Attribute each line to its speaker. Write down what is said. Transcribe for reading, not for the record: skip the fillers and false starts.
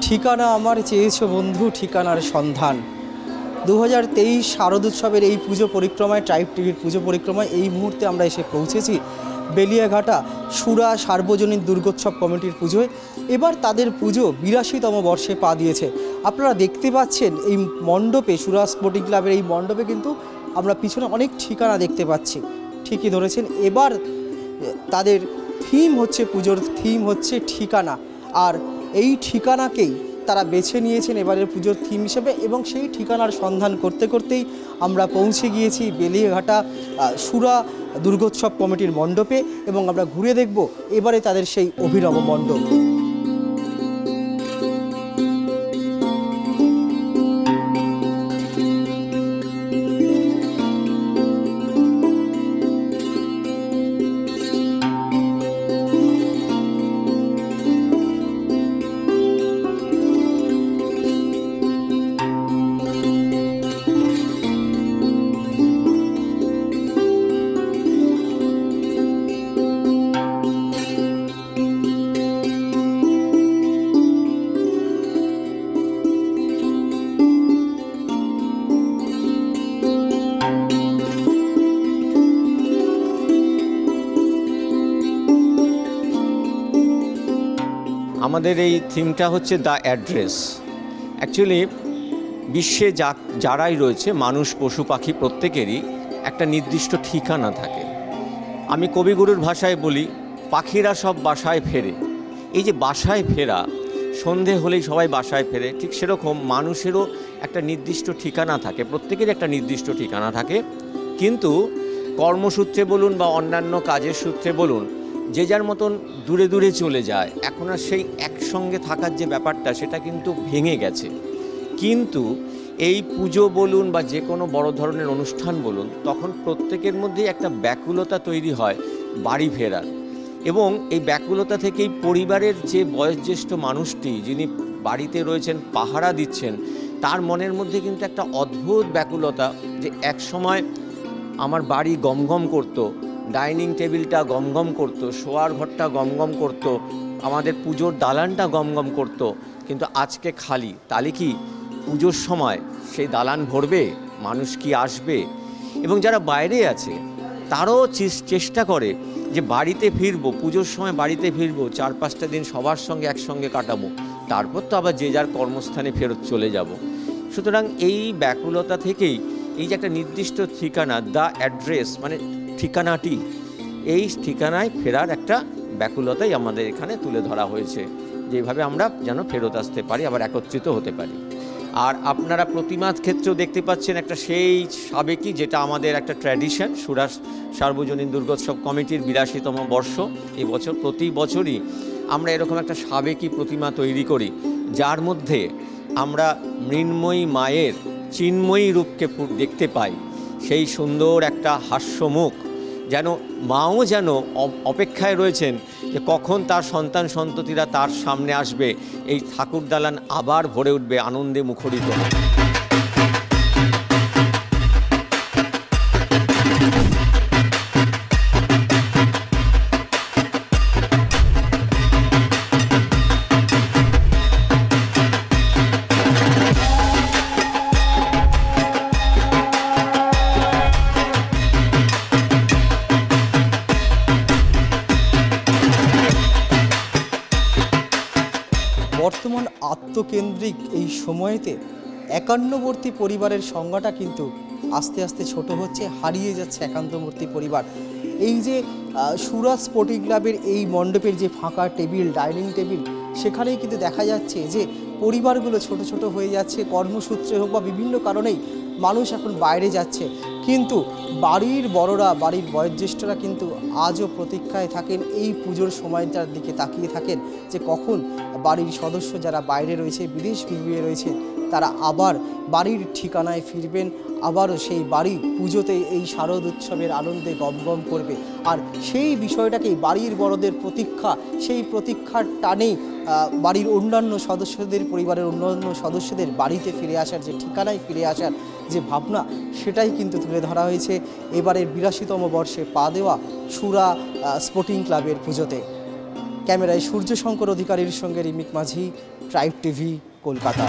Speaker 1: ঠিকানা আমার চেয়েছো বন্ধু, ঠিকানার সন্ধান। 2023 শারদোৎসবের এই পুজো পরিক্রমায়, ট্রাইব টিভির পুজো পরিক্রমায় এই মুহূর্তে আমরা এসে পৌঁছেছি বেলিয়াঘাটা সুরা সার্বজনীন দুর্গোৎসব কমিটির পুজোয়। এবার তাদের পুজো 82তম বর্ষে পা দিয়েছে। আপনারা দেখতে পাচ্ছেন এই মণ্ডপে, সুরা স্পোর্টিং ক্লাবের এই মণ্ডপে কিন্তু আমরা পিছনে অনেক ঠিকানা দেখতে পাচ্ছি। ঠিকই ধরেছেন, এবার তাদের থিম হচ্ছে, পুজোর থিম হচ্ছে ঠিকানা। আর এই ঠিকানাকেই তারা বেছে নিয়েছেন এবারের পুজোর থিম হিসেবে, এবং সেই ঠিকানার সন্ধান করতে করতেই আমরা পৌঁছে গিয়েছি বেলিয়াঘাটা সুরা দুর্গোৎসব কমিটির মণ্ডপে, এবং আমরা ঘুরে দেখব এবারে তাদের সেই অভিনব মণ্ডপ।
Speaker 2: আমাদের এই থিমটা হচ্ছে দ্য অ্যাড্রেস। অ্যাকচুয়ালি বিশ্বে যারাই রয়েছে, মানুষ পশু পাখি প্রত্যেকেরই একটা নির্দিষ্ট ঠিকানা থাকে। আমি কবিগুরুর ভাষায় বলি, পাখিরা সব বাসায় ফেরে। এই যে বাসায় ফেরা, সন্ধে হলেই সবাই বাসায় ফেরে, ঠিক সেরকম মানুষেরও একটা নির্দিষ্ট ঠিকানা থাকে, প্রত্যেকের একটা নির্দিষ্ট ঠিকানা থাকে। কিন্তু কর্মসূত্রে বলুন বা অন্যান্য কাজের সূত্রে বলুন, যে যার মতন দূরে দূরে চলে যায়। এখন আর সেই একসঙ্গে থাকার যে ব্যাপারটা, সেটা কিন্তু ভেঙে গেছে। কিন্তু এই পুজো বলুন বা যে কোনো বড় ধরনের অনুষ্ঠান বলুন, তখন প্রত্যেকের মধ্যেই একটা ব্যাকুলতা তৈরি হয় বাড়ি ফেরার। এবং এই ব্যাকুলতা থেকেই পরিবারের যে বয়োজ্যেষ্ঠ মানুষটি, যিনি বাড়িতে রয়েছেন, পাহারা দিচ্ছেন, তার মনের মধ্যে কিন্তু একটা অদ্ভুত ব্যাকুলতা, যে এক সময় আমার বাড়ি গমগম করতো, ডাইনিং টেবিলটা গমগম করতো, শোয়ার ঘরটা গমগম করতো, আমাদের পুজোর দালানটা গমগম করতো, কিন্তু আজকে খালি। তাহলে কি পুজোর সময় সেই দালান ভরবে? মানুষ কি আসবে? এবং যারা বাইরে আছে তারাও চেষ্টা করে যে বাড়িতে ফিরবো, পুজোর সময় বাড়িতে ফিরবো, 4-5টা দিন সবার সঙ্গে একসঙ্গে কাটাবো, তারপর তো আবার যে যার কর্মস্থানে ফেরত চলে যাব। সুতরাং এই ব্যাকুলতা থেকেই এই যে একটা নির্দিষ্ট ঠিকানা, দ্য অ্যাড্রেস মানে ঠিকানাটি, এই ঠিকানায় ফেরার একটা ব্যাকুলতাই আমাদের এখানে তুলে ধরা হয়েছে, যেভাবে আমরা যেন ফেরত আসতে পারি, আবার একত্রিত হতে পারি। আর আপনারা প্রতিমার ক্ষেত্রেও দেখতে পাচ্ছেন একটা সেই সাবেকি, যেটা আমাদের একটা ট্র্যাডিশন। সুরা সার্বজনীন দুর্গোৎসব কমিটির 82তম বর্ষ এই বছর। প্রতি বছরই আমরা এরকম একটা সাবেকি প্রতিমা তৈরি করি, যার মধ্যে আমরা মৃন্ময়ী মায়ের চিন্ময়ী রূপকে দেখতে পাই। সেই সুন্দর একটা হাস্যমুখ, যেন মাও যেন অপেক্ষায় রয়েছেন যে কখন তার সন্তান সন্ততিরা তার সামনে আসবে, এই ঠাকুর দালান আবার ভরে উঠবে, আনন্দে মুখরিত।
Speaker 1: বর্তমান আত্মকেন্দ্রিক এই সময়েতে একান্নবর্তী পরিবারের সংজ্ঞাটা কিন্তু আস্তে আস্তে ছোট হচ্ছে, হারিয়ে যাচ্ছে একান্তবর্তী পরিবার। এই যে সুরা স্পোর্টিং ক্লাবের এই মণ্ডপের যে ফাঁকা টেবিল, ডাইনিং টেবিল, সেখানেই কিন্তু দেখা যাচ্ছে যে পরিবারগুলো ছোট ছোট হয়ে যাচ্ছে। কর্মসূত্রে হোক বা বিভিন্ন কারণেই মানুষ এখন বাইরে যাচ্ছে, কিন্তু বাড়ির বড়রা, বাড়ির বয়োজ্যেষ্ঠরা কিন্তু আজও প্রতীক্ষায় থাকেন, এই পুজোর সময়টার দিকে তাকিয়ে থাকেন যে কখন বাড়ির সদস্য যারা বাইরে রয়েছে, বিদেশ বিভুঁইয়ে রয়েছে, তারা আবার বাড়ির ঠিকানায় ফিরবেন, আবারও সেই বাড়ি পুজোতে এই শারদ উৎসবের আনন্দে গমগম করবে। আর সেই বিষয়টাকেই বাড়ির বড়দের প্রতীক্ষা, সেই প্রতীক্ষার টানেই বাড়ির অন্যান্য সদস্যদের, পরিবারের অন্যান্য সদস্যদের বাড়িতে ফিরে আসার, যে ঠিকানায় ফিরে আসার যে ভাবনা, সেটাই কিন্তু তুলে ধরা হয়েছে এবারের 82তম বর্ষে পা দেওয়া সুরা স্পোর্টিং ক্লাবের পুজোতে। ক্যামেরায় সূর্য শঙ্কর অধিকারীর সঙ্গে রিমিক মাঝি, ট্রাইব টিভি, কলকাতা।